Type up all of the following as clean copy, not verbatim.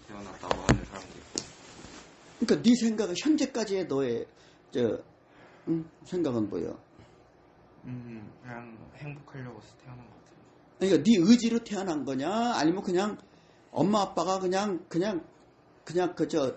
태어났다고 하는 사람도 있고. 그러니까 네 생각은 현재까지의 너의 생각은 뭐야? 그냥 행복하려고 태어난 것 같아요. 그러니까 네 의지로 태어난 거냐? 아니면 그냥 엄마 아빠가 그냥 그저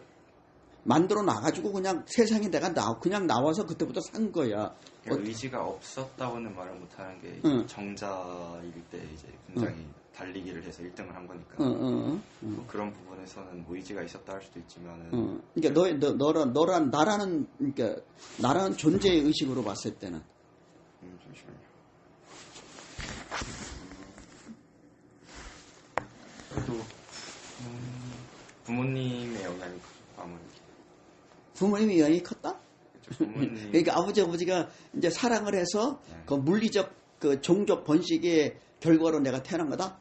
만들어 놔가지고 그냥 세상에 내가 그냥 나와서 그때부터 산 거야. 의지가 없었다고는 말을 못하는 게 정자일 때 이제 굉장히 달리기를 해서 1등을 한 거니까. 뭐 그런 부분에서는 뭐 의지가 있었다 할 수도 있지만은. 그러니까 너란 나라는 존재의 의식으로 봤을 때는. 잠시만요. 그래도 부모님의 영향이 크죠. 아무래도. 부모님의 영향이 컸다? 그렇죠. 부모님. 그러니까 아버지가 이제 사랑을 해서 그 물리적 그 종족 번식의 결과로 내가 태어난 거다?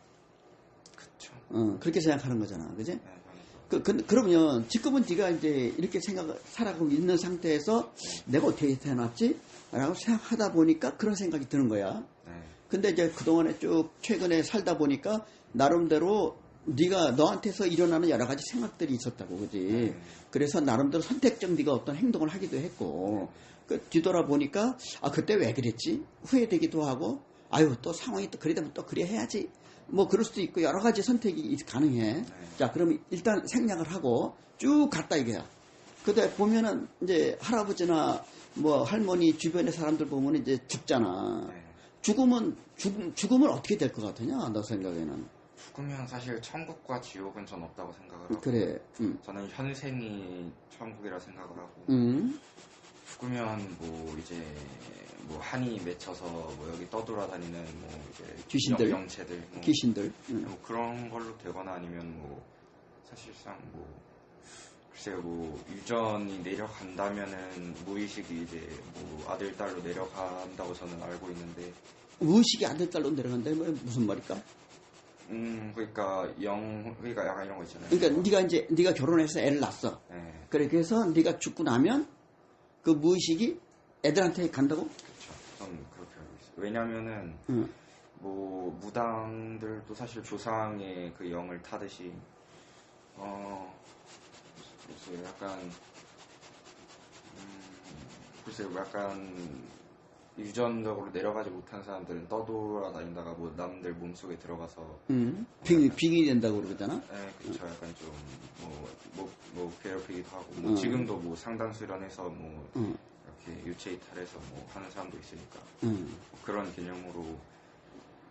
그렇죠. 그렇게 생각하는 거잖아. 그지? 네, 그러면 지금은 네가 이제 이렇게 살아가고 있는 상태에서 내가 어떻게 태어났지? 라고 생각하다 보니까 그런 생각이 드는 거야. 네. 근데 이제 그동안에 쭉 최근에 살다 보니까 나름대로 네가 너한테서 일어나는 여러 가지 생각들이 있었다고, 그지? 그래서 나름대로 선택적 네가 어떤 행동을 하기도 했고, 뒤돌아보니까, 그때 왜 그랬지? 후회되기도 하고, 아유, 또 상황이 또 그래 되면 또 그래 해야지. 뭐, 그럴 수도 있고, 여러 가지 선택이 가능해. 자, 그럼 일단 생략을 하고 쭉 갔다 이거야. 근데 보면은 이제 할아버지나 뭐 할머니 주변의 사람들 보면 이제 죽잖아. 죽음은 어떻게 될 것 같으냐? 너 생각에는? 죽으면 사실 천국과 지옥은 전 없다고 생각을 하고. 그래. 저는 현생이 천국이라 생각을 하고. 죽으면 뭐 이제 뭐 한이 맺혀서 뭐 여기 떠돌아다니는 뭐 이제 귀신들, 영체들, 뭐 귀신들, 뭐 그런 걸로 되거나 아니면 뭐 사실상 뭐 글쎄요 뭐 유전이 내려간다면은 무의식이 이제 뭐 아들 딸로 내려간다고 저는 알고 있는데. 무의식이 아들 딸로 내려간다. 무슨 말일까? 그러니까 그러니까 약간 이런 거 있잖아요. 그러니까 네가 결혼해서 애를 낳았어. 네. 그래서 네가 죽고 나면 그 무의식이 애들한테 간다고? 그렇죠. 저는 그렇게 알고 있어요. 왜냐면은 뭐 무당들도 사실 조상의 그 영을 타듯이 글쎄요 약간 유전적으로 내려가지 못한 사람들은 떠돌아다니다가 뭐 남들 몸속에 들어가서 빙이 된다고 그러잖아. 네, 그렇죠. 약간 좀 뭐 괴롭히기도 하고 뭐 지금도 뭐 상담수련해서 뭐 이렇게 유체 이탈해서 뭐 하는 사람도 있으니까 뭐 그런 개념으로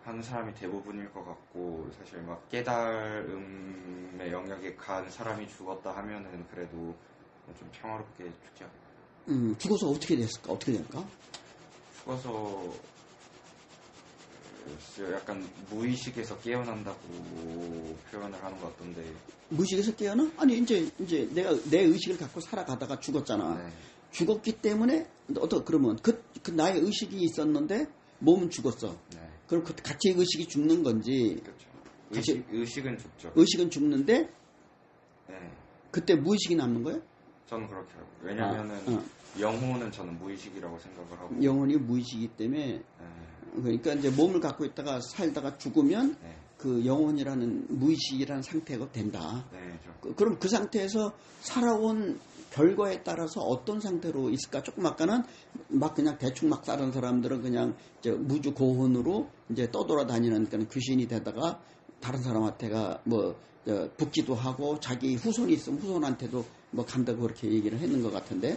하는 사람이 대부분일 것 같고 사실 막 깨달음의 영역에 간 사람이 죽었다 하면은 그래도 좀 평화롭게 죽지 않을까. 죽어서 어떻게 됐을까? 어떻게 될까? 죽어서 약간 무의식에서 깨어난다고 표현을 하는 것 같던데. 무의식에서 깨어나? 아니 이제 내가 내 의식을 갖고 살아가다가 죽었잖아. 네. 죽었기 때문에 그러면 그 나의 의식이 있었는데 몸은 죽었어. 네. 그럼 그 같이 의식이 죽는 건지. 그렇죠. 의식은 죽죠. 의식은 죽는데. 네. 그때 무의식이 남는 거야? 저는 그렇게 알고. 왜냐면은 영혼은 저는 무의식이라고 생각을 하고. 영혼이 무의식이기 때문에. 그러니까 이제 몸을 갖고 있다가 살다가 죽으면 그 영혼이라는 무의식이라는 상태가 된다. 네, 그럼 그 상태에서 살아온 결과에 따라서 어떤 상태로 있을까? 조금 아까는 막 그냥 대충 막 사는 사람들은 그냥 무주 고혼으로 이제 떠돌아다니는 그런 귀신이 되다가 다른 사람한테가 뭐 붙기도 하고 자기 후손이 있으면 후손한테도 뭐 간다고 그렇게 얘기를 했는 것 같은데.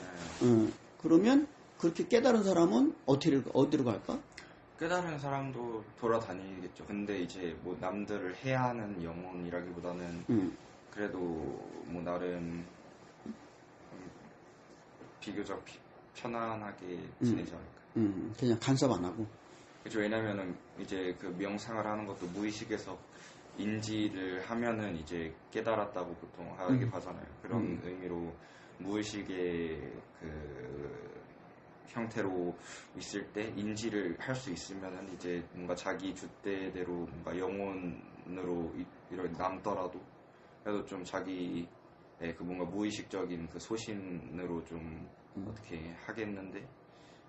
그러면 그렇게 깨달은 사람은 어디로 갈까? 깨달은 사람도 돌아다니겠죠. 근데 이제 뭐 남들을 해하는 영혼이라기보다는 그래도 뭐 나름 비교적 편안하게 지내지 않을까. 그냥 간섭 안 하고. 그렇죠. 왜냐면은 이제 그 명상을 하는 것도 무의식에서 인지를 하면은 이제 깨달았다고 보통 하기도 하잖아요. 그런 의미로 무의식의 그 형태로 있을 때 인지를 할 수 있으면은 이제 뭔가 자기 줏대대로 뭔가 영혼으로 이렇게 남더라도 그래도 좀 자기의 그 뭔가 무의식적인 그 소신으로 좀 어떻게 하겠는데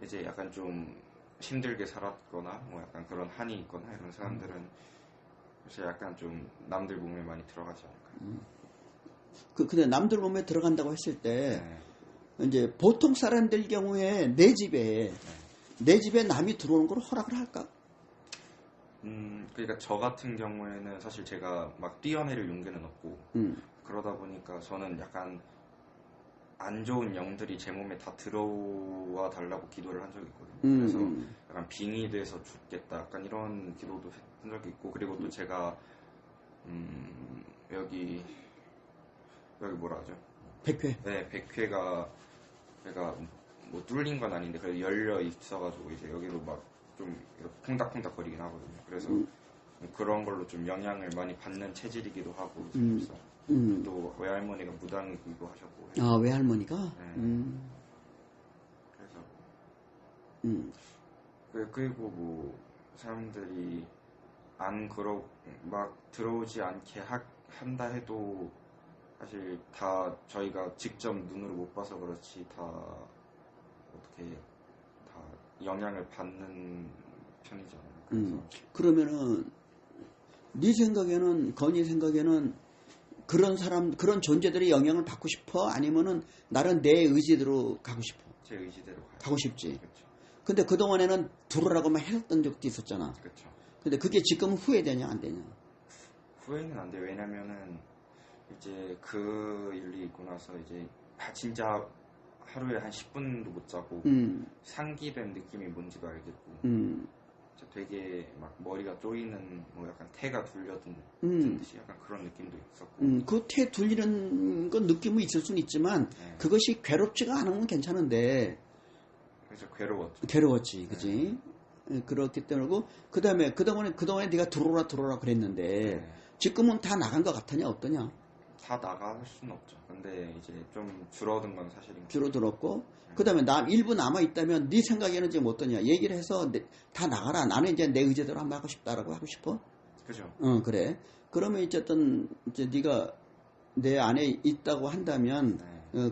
이제 약간 좀 힘들게 살았거나 뭐 약간 그런 한이 있거나 이런 사람들은 사실 약간 좀 남들 몸에 많이 들어가지 않을까. 근데 남들 몸에 들어간다고 했을 때 네. 이제 보통 사람들 경우에 내 집에 남이 들어오는 걸 허락을 할까? 그러니까 저 같은 경우에는 사실 제가 막 뛰어내릴 용기는 없고 그러다 보니까 저는 약간 안 좋은 영들이 제 몸에 다 들어와 달라고 기도를 한 적이 있거든요. 그래서 약간 빙이 돼서 죽겠다 약간 이런 기도도 한 적이 있고 그리고 또 제가 여기 뭐라 하죠? 백회. 네, 백회가 그러니까 뭐 뚫린 건 아닌데 그래도 열려 있어가지고 이제 여기로 막 좀 콩닥콩닥 거리긴 하거든요. 그래서 그런 걸로 좀 영향을 많이 받는 체질이기도 하고 그래서 또 외할머니가 무당이기도 하셨고 해서. 아, 외할머니가? 네. 그래서 그리고 뭐 사람들이 안 막 들어오지 않게 한다 해도 사실 다 저희가 직접 눈으로 못 봐서 그렇지 다 어떻게 다 영향을 받는 편이잖아요. 그래서 그러면은 네 생각에는 건이 생각에는 그런 존재들의 영향을 받고 싶어? 아니면은 나는 내 의지대로 가고 싶어? 제 의지대로 가고 싶지. 그렇죠. 근데 그동안에는 들어오라고만 했던 적도 있었잖아. 그렇죠. 근데 그게 지금은 후회되냐 안 되냐? 후회는 안 돼요. 왜냐면은 이제 그 일이 있고 나서 이제 진짜 하루에 한 10분도 못 자고 상기된 느낌이 뭔지도 알겠고 되게 막 머리가 쪼이는 뭐 약간 태가 둘려든 듯이 약간 그런 느낌도 있었고 그 태 둘리는 건 느낌은 있을 수는 있지만 그것이 괴롭지가 않으면 괜찮은데 그래서 괴로웠죠. 괴로웠지, 그지? 그렇기 때문에 그동안에 네가 들어오라 그랬는데 지금은 다 나간 것 같으냐 어떠냐? 다 나갈 수는 없죠. 근데 이제 좀 줄어든 건 사실인 줄어들었고 그다음에 일부 남아 있다면 네 생각에는 지금 어떠냐? 얘기를 해서 다 나가라. 나는 이제 내 의지대로 한번 하고 싶다라고 하고 싶어? 그죠? 그래. 그러면 이제 네가 내 안에 있다고 한다면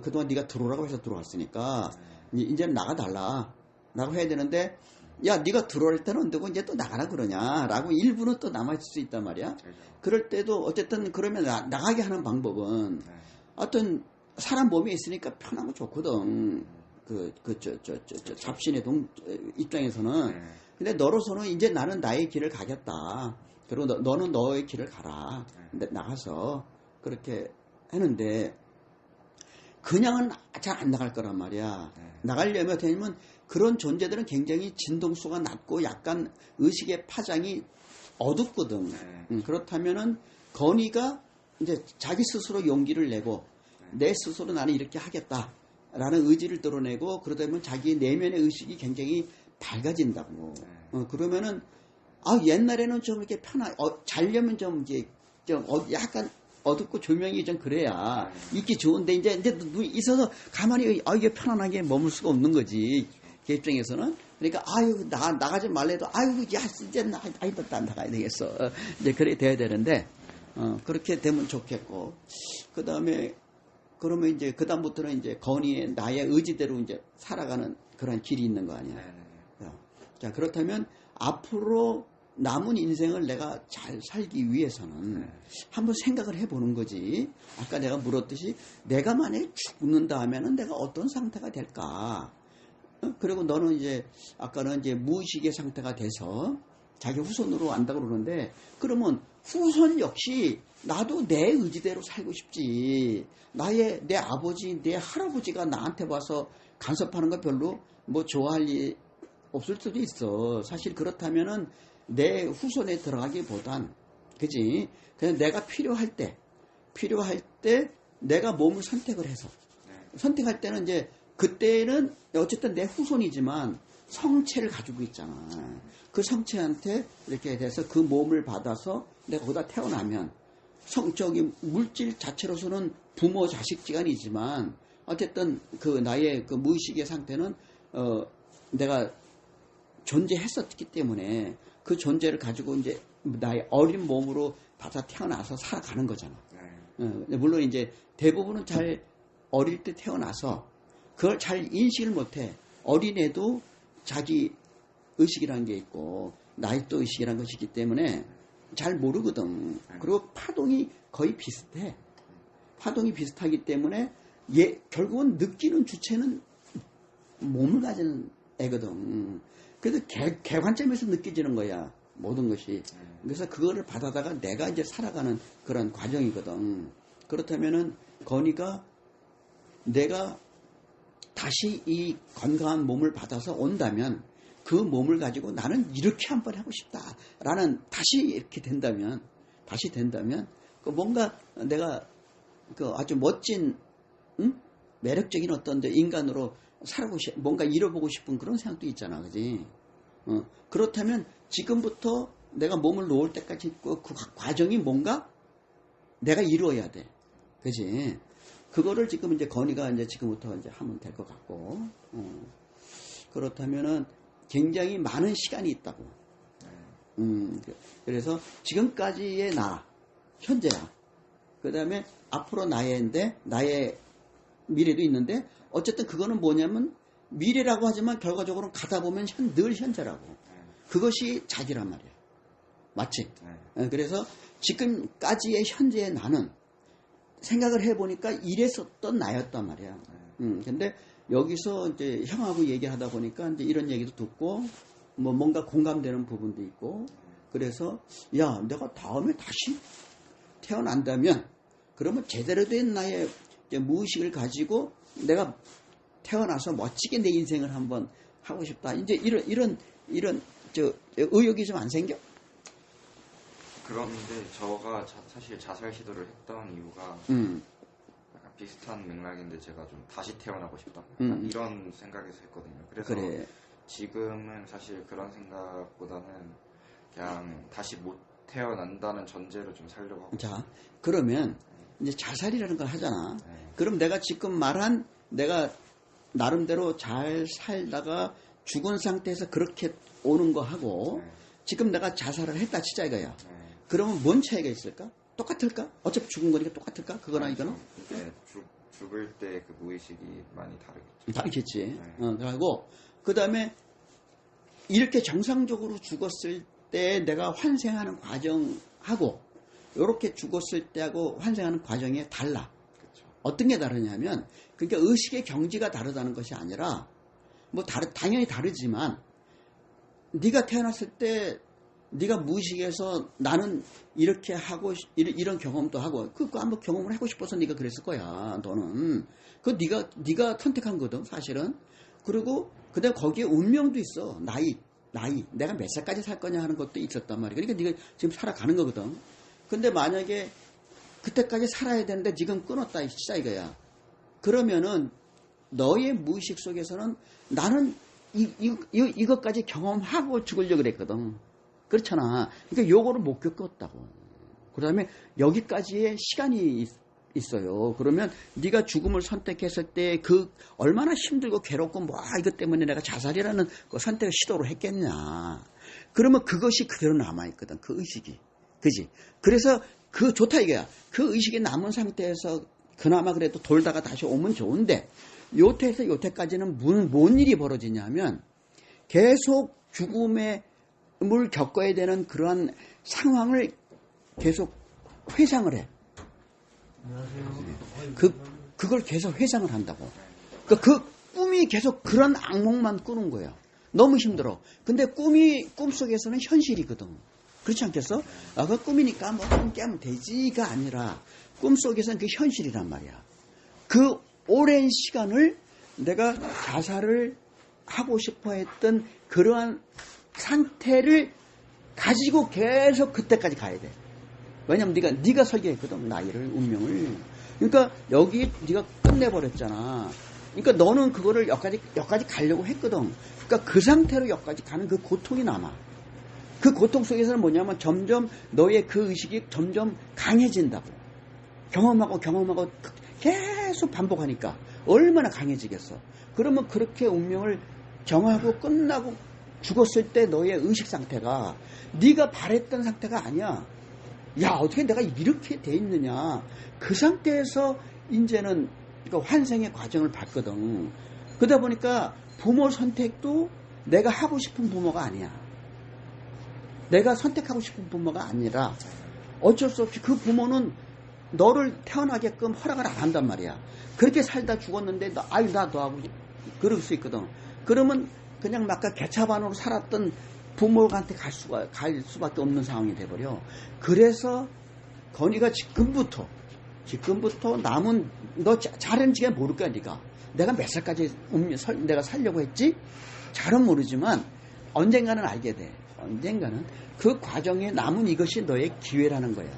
그동안 네가 들어오라고 해서 들어왔으니까 이제는 나가달라라고 해야 되는데 야 네가 들어올 때는 언제고 이제 또 나가라 그러냐라고 일부는 또 남아있을 수 있단 말이야. 그죠. 그럴 때도 어쨌든 그러면 나가게 하는 방법은 어떤 사람 몸에 있으니까 편하고 좋거든. 잡신의 입장에서는. 근데 너로서는 이제 나는 나의 길을 가겠다. 그리고 너는 너의 길을 가라. 나가서 그렇게 하는데 그냥은 잘 안 나갈 거란 말이야. 나가려면 어떻게 하냐면 그런 존재들은 굉장히 진동수가 낮고 약간 의식의 파장이 어둡거든. 그렇다면은 건이가 이제 자기 스스로 용기를 내고 내 스스로 나는 이렇게 하겠다라는 의지를 드러내고 그러다 보면 자기 내면의 의식이 굉장히 밝아진다고. 그러면은 옛날에는 좀 이렇게 자려면 좀 약간 어둡고 조명이 좀 그래야 있기 좋은데 이제 눈이 있어서 가만히 이게 편안하게 머물 수가 없는 거지. 걔 입장에서는. 그러니까 나가지 말래도 이제 난 나가야 되겠어. 이제 그래 돼야 되는데 그렇게 되면 좋겠고 그다음에 그러면 이제 그다음부터는 이제 건이의 나의 의지대로 이제 살아가는 그런 길이 있는 거 아니야. 자, 그렇다면 앞으로 남은 인생을 내가 잘 살기 위해서는 한번 생각을 해보는 거지. 아까 내가 물었듯이 내가 만약에 죽는다 하면은 내가 어떤 상태가 될까? 그리고 너는 이제 아까는 이제 무의식의 상태가 돼서 자기 후손으로 안다고 그러는데 그러면 후손 역시 나도 내 의지대로 살고 싶지. 내 아버지, 내 할아버지가 나한테 와서 간섭하는 거 별로 뭐 좋아할 일 없을 수도 있어. 사실 그렇다면은 내 후손에 들어가기보단, 그지? 그냥 내가 필요할 때 내가 몸을 선택을 해서 선택할 때는 이제 그때는 어쨌든 내 후손이지만 성체를 가지고 있잖아. 그 성체한테 이렇게 돼서 그 몸을 받아서 내가 거기다 태어나면 성적인 물질 자체로서는 부모 자식지간이지만 어쨌든 그 나의 그 무의식의 상태는 내가 존재했었기 때문에 그 존재를 가지고 이제 나의 어린 몸으로 받아 태어나서 살아가는 거잖아. 물론 이제 대부분은 잘 어릴 때 태어나서 그걸 잘 인식을 못해. 어린애도 자기 의식이라는 게 있고 나의 또 의식이라는 것이 있기 때문에 잘 모르거든. 그리고 파동이 거의 비슷해. 파동이 비슷하기 때문에 결국은 느끼는 주체는 몸을 가진 애거든. 그래서 개관점에서 느껴지는 거야, 모든 것이. 그래서 그거를 받아다가 내가 이제 살아가는 그런 과정이거든. 그렇다면은 건이가 내가 다시 이 건강한 몸을 받아서 온다면 그 몸을 가지고 나는 이렇게 한번 하고 싶다라는 다시 이렇게 된다면 그 뭔가 내가 그 아주 멋진 매력적인 어떤 인간으로 살아보고 뭔가 이뤄보고 싶은 그런 생각도 있잖아, 그지? 그렇다면 지금부터 내가 몸을 놓을 때까지 그 과정이 뭔가 내가 이루어야 돼, 그지? 그거를 지금 이제 건이가 이제 지금부터 이제 하면 될 것 같고, 그렇다면은 굉장히 많은 시간이 있다고. 그래서 지금까지의 나, 현재야. 그 다음에 앞으로 나의인데, 나의 미래도 있는데, 어쨌든 그거는 뭐냐면, 미래라고 하지만 결과적으로는 가다 보면 늘 현재라고. 그것이 자기란 말이야. 맞지? 그래서 지금까지의 현재의 나는 생각을 해보니까 이랬었던 나였단 말이야. 근데 여기서 이제 형하고 얘기하다 보니까 이제 이런 얘기도 듣고, 뭐 뭔가 공감되는 부분도 있고, 그래서, 야, 내가 다음에 다시 태어난다면, 그러면 제대로 된 나의 무의식을 가지고 내가 태어나서 멋지게 내 인생을 한번 하고 싶다. 이제 이런 의욕이 좀 안 생겨? 그런데 저가 사실 자살 시도를 했던 이유가 약간 비슷한 맥락인데 제가 좀 다시 태어나고 싶다 이런 생각에서 했거든요. 그래서 그래. 지금은 사실 그런 생각보다는 그냥 다시 못 태어난다는 전제로 좀 살려고 하고. 자, 그러면 이제 자살이라는 걸 하잖아. 그럼 내가 지금 말한 내가 나름대로 잘 살다가 죽은 상태에서 그렇게 오는 거 하고 지금 내가 자살을 했다 치자 이거야. 그러면 뭔 차이가 있을까? 똑같을까? 어차피 죽은 거니까 똑같을까? 그거나 이거는? 네, 죽을 때 그 무의식이 많이 다르겠죠. 다르겠지. 그리고 그 다음에 이렇게 정상적으로 죽었을 때 내가 환생하는 과정하고 이렇게 죽었을 때하고 환생하는 과정이 달라. 그렇죠. 어떤 게 다르냐면 그러니까 의식의 경지가 다르다는 것이 아니라 뭐 당연히 다르지만 네가 태어났을 때 네가 무의식에서 나는 이렇게 하고 이런 경험도 하고 그거 한번 경험을 하고 싶어서 네가 그랬을 거야. 너는 그 네가 선택한 거든 사실은. 그리고 그다음 거기에 운명도 있어. 나이 내가 몇 살까지 살 거냐 하는 것도 있었단 말이야. 그러니까 네가 지금 살아가는 거거든. 근데 만약에 그때까지 살아야 되는데 지금 끊었다 진짜 이거야. 그러면은 너의 무의식 속에서는 나는 이것까지 경험하고 죽으려고 그랬거든. 그렇잖아. 그러니까 요거를 못 겪었다고. 그 다음에 여기까지의 시간이 있어요. 그러면 네가 죽음을 선택했을 때 그 얼마나 힘들고 괴롭고 뭐 이것 때문에 내가 자살이라는 그 선택을 시도를 했겠냐. 그러면 그것이 그대로 남아있거든. 그 의식이. 그지? 그래서 그 좋다 이거야. 그 의식이 남은 상태에서 그나마 그래도 돌다가 다시 오면 좋은데 요태에서 요태까지는 뭔 일이 벌어지냐면 계속 죽음을 겪어야 되는 그러한 상황을 계속 회상을 해. 그걸 계속 회상을 한다고. 그 꿈이 계속 그런 악몽만 꾸는 거야. 너무 힘들어. 근데 꿈속에서는 현실이거든. 그렇지 않겠어? 그 꿈이니까 뭐 함께 하면 되지가 아니라 꿈속에서는 그 현실이란 말이야. 그 오랜 시간을 내가 자살을 하고 싶어 했던 그러한 상태를 가지고 계속 그때까지 가야 돼. 왜냐면 네가 설계했거든. 나이를, 운명을. 그러니까 여기 네가 끝내버렸잖아. 그러니까 너는 그거를 여기까지 가려고 했거든. 그러니까 그 상태로 여기까지 가는 그 고통이 남아. 그 고통 속에서는 뭐냐면 점점 너의 그 의식이 점점 강해진다고. 경험하고 계속 반복하니까 얼마나 강해지겠어. 그러면 그렇게 운명을 정하고 끝나고 죽었을 때 너의 의식 상태가 네가 바랬던 상태가 아니야. 야, 어떻게 내가 이렇게 돼 있느냐. 그 상태에서 이제는 환생의 과정을 봤거든. 그러다 보니까 부모 선택도 내가 하고 싶은 부모가 아니야. 내가 선택하고 싶은 부모가 아니라 어쩔 수 없이 그 부모는 너를 태어나게끔 허락을 안 한단 말이야. 그렇게 살다 죽었는데 아유 나 너하고 그럴 수 있거든. 그러면 그냥 막 개차반으로 살았던 부모한테 갈 수밖에 없는 상황이 돼버려. 그래서 건이가 지금부터 남은 너 잘했는지 모를 거야 네가. 내가 몇 살까지 내가 살려고 했지? 잘은 모르지만 언젠가는 알게 돼. 언젠가는 그 과정에 남은 이것이 너의 기회라는 거야.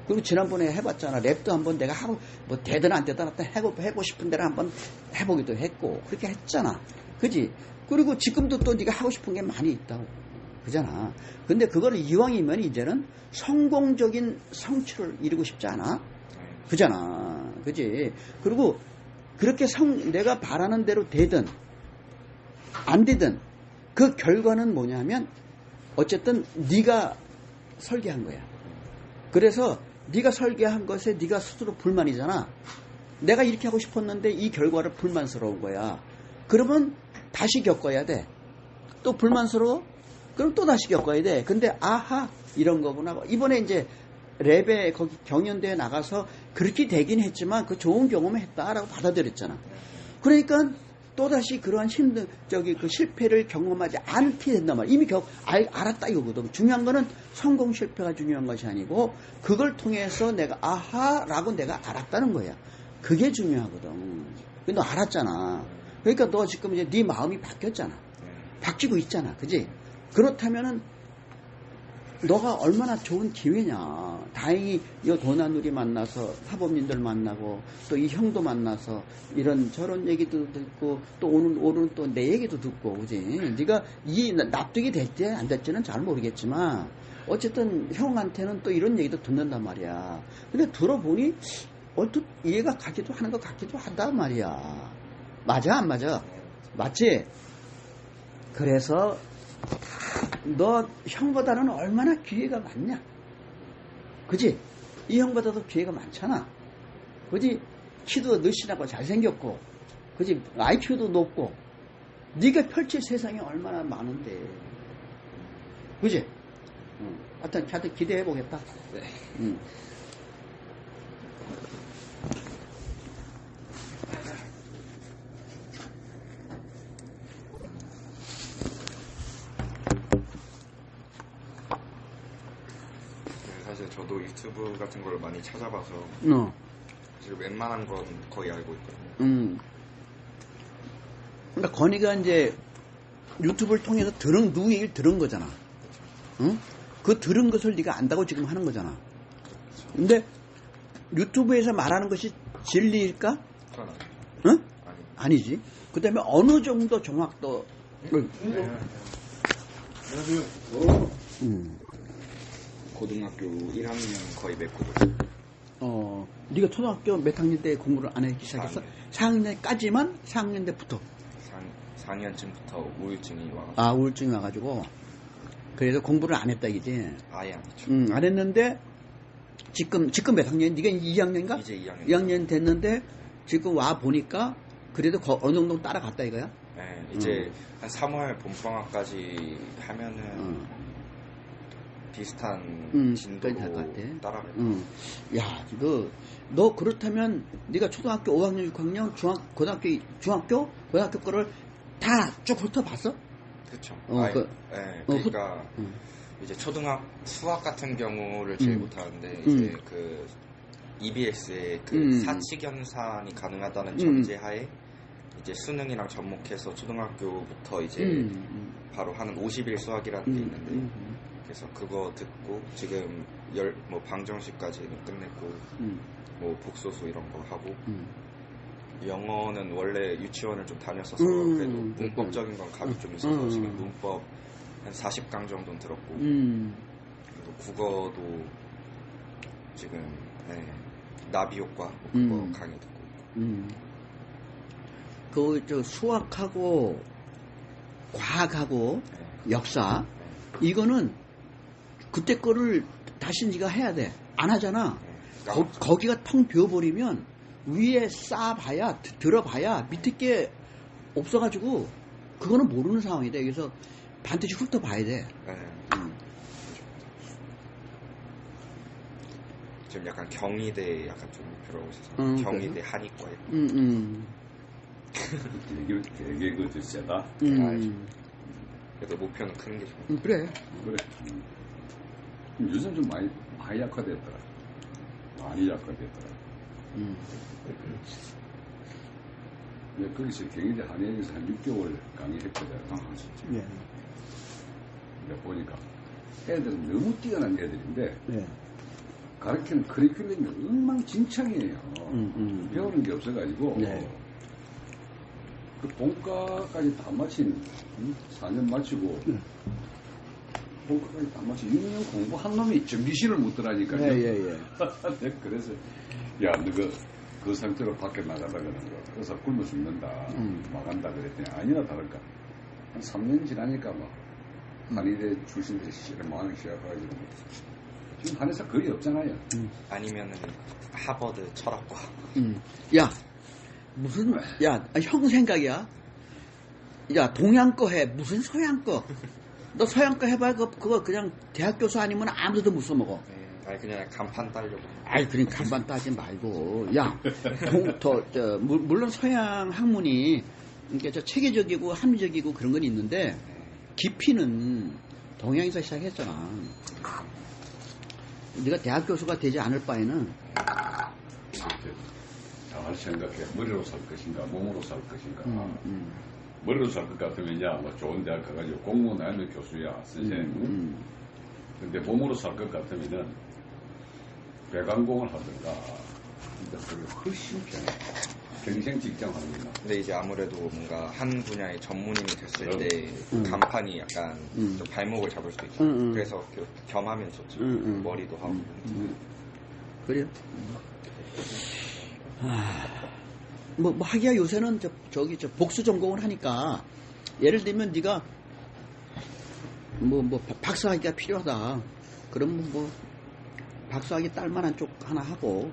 그리고 지난번에 해봤잖아. 랩도 한번 내가 하고 뭐 되든 안 되든 해보고 싶은 대로 한번 해보기도 했고 그렇게 했잖아. 그지? 그리고 지금도 또 네가 하고 싶은 게 많이 있다고. 그잖아. 근데 그거를 이왕이면 이제는 성공적인 성취를 이루고 싶지 않아? 그잖아. 그지? 그리고 그렇게 내가 바라는 대로 되든 안 되든 그 결과는 뭐냐면 어쨌든 네가 설계한 거야. 그래서 네가 설계한 것에 네가 스스로 불만이잖아. 내가 이렇게 하고 싶었는데 이 결과를 불만스러운 거야. 그러면 다시 겪어야 돼. 또 불만스러워? 그럼 또 다시 겪어야 돼. 근데 아하 이런 거구나. 이번에 이제 랩에 거기 경연대회 나가서 그렇게 되긴 했지만 그 좋은 경험을 했다라고 받아들였잖아. 그러니까 또다시 그러한 그 실패를 경험하지 않게 된단 말이야. 이미 알았다 이거거든. 중요한 거는 성공 실패가 중요한 것이 아니고 그걸 통해서 내가 아하라고 내가 알았다는 거야. 그게 중요하거든. 근데 너 알았잖아. 그러니까 너 지금 이제 네 마음이 바뀌었잖아. 바뀌고 있잖아. 그지? 그렇다면은 너가 얼마나 좋은 기회냐. 다행히 이 도나누리 만나서 사범님들 만나고 또 이 형도 만나서 이런 저런 얘기도 듣고 또 오늘 또 내 얘기도 듣고 그지? 네가 이 납득이 될지 안 될지는 잘 모르겠지만 어쨌든 형한테는 또 이런 얘기도 듣는단 말이야. 근데 들어보니 얼핏 이해가 가기도 하는 것 같기도 하단 말이야. 맞아 안 맞아? 맞지? 그래서 너 형보다는 얼마나 기회가 많냐? 그지? 이 형보다도 기회가 많잖아. 그지? 키도 늘씬하고 잘생겼고, 그지? IQ도 높고, 네가 펼칠 세상이 얼마나 많은데, 그지? 하여튼 기대해 보겠다. 네. 사실 저도 유튜브 같은 걸 많이 찾아봐서 사실 웬만한 건 거의 알고 있거든요. 그러니까 건이가 이제 유튜브를 통해서 누구 얘기를 들은 거잖아. 응? 그 들은 것을 네가 안다고 지금 하는 거잖아. 근데 유튜브에서 말하는 것이 진리일까? 그건 응? 아니지. 그 다음에 어느 정도 정확도 고등학교 1학년 거의 맺고도 네가 초등학교 몇 학년 때 공부를 안 하기 시작했어? 4학년까지만? 4학년 때부터? 4학년쯤부터 우울증이 와가지고. 아, 우울증이 와가지고. 그래서 공부를 안 했다, 이제. 아예 안 했죠. 안 했는데, 지금 몇 학년? 네가 2학년인가? 이제 2학년. 2학년 됐는데, 지금 와 보니까, 그래도 어느 정도 따라갔다, 이거야? 네, 이제 한 3월 봄방학까지 하면은, 비슷한 진도로 따라갈 거예요. 야, 너 그렇다면 네가 초등학교 5학년, 6학년, 고등학교 거를 다 쭉 훑어봤어? 그렇죠. 그러니까 이제 수학 같은 경우를 제일 못하는데 이제 그 EBS의 그 사칙연산이 가능하다는 전제하에 이제 수능이랑 접목해서 초등학교부터 이제 바로 하는 50일 수학이라는 게 있는데. 그래서 그거 듣고 지금 방정식까지는 끝냈고 뭐 복소수 이런 거 하고 영어는 원래 유치원을 좀 다녔어서 그래도 문법적인 건 감이 좀 있어서 지금 문법 한 40강 정도는 들었고 그리고 국어도 지금 나비 효과 그거 강의 듣고 있고 그 수학하고 과학하고 역사 이거는 그때 거를 다시 네가 해야 돼. 안 하잖아. 거기가 텅 비어버리면 위에 쌓아봐야 들어봐야 밑에 게 없어가지고 그거는 모르는 상황이 돼. 그래서 반드시 훑어봐야 돼. 지금 약간 경희대 약간 좀 목표로 하고 있어서 경희대 한의과에. 되게 그 세다. 그래도 목표는 큰 게 좋아요. 그래. 그래. 요즘 좀 많이 약화됐더라. 많이 약화됐더라. 내가 거기서 경희대 한의학에서 한 6개월 강의했거든. 예. 내가 보니까 애들은 너무 뛰어난 애들인데 예. 가르치는 커리큘럼이 엉망진창이에요. 배우는 게 없어가지고 네. 그 본과까지 다 마친 4년 마치고 본과까지 다 마친 6년 공부한 놈이 정기실을 못 들어가니까요. 예. 그래서 야 너가 그 상태로 밖에 나가다 그러는 거 그래서 굶어 죽는다 망한다 그랬더니 아니나 다를까 한 3년 지나니까 막 한의대 출신들이 망하기 시작해가지고 지금 한의사 거의 없잖아요. 아니면은 하버드 철학과. 야, 무슨, 야, 형 생각이야? 야, 동양 거 해. 무슨 서양 거? 너 서양 거 해봐. 그거 그냥 대학 교수 아니면 아무도 못 써먹어. 아니 그냥 간판 따려고. 아이, 그냥 간반 따지 말고. 야, 물론 서양 학문이, 그러니까 저 체계적이고 합리적이고 그런 건 있는데, 깊이는 동양에서 시작했잖아. 네가 대학 교수가 되지 않을 바에는 이렇게 잘 생각해. 머리로 살 것인가, 몸으로 살 것인가. 머리로 살 것 같으면, 야, 뭐 좋은 대학 가가지고 공무원 아니면 교수야, 선생님. 근데 몸으로 살 것 같으면은 배관공을 하든가. 근데 그게 훨씬 편해. 경생 직장 하는 거나. 근데 이제 아무래도 뭔가 한 분야의 전문인이 됐을 때 간판이 약간 좀 발목을 잡을 수도 있잖아요. 그래서 겸하면 좋죠. 머리도 하고. 그래요? 뭐 하기야 요새는 저기 복수 전공을 하니까 예를 들면 네가 뭐 박사학위가 필요하다. 그러면 뭐 박사학위 딸 만한 쪽 하나 하고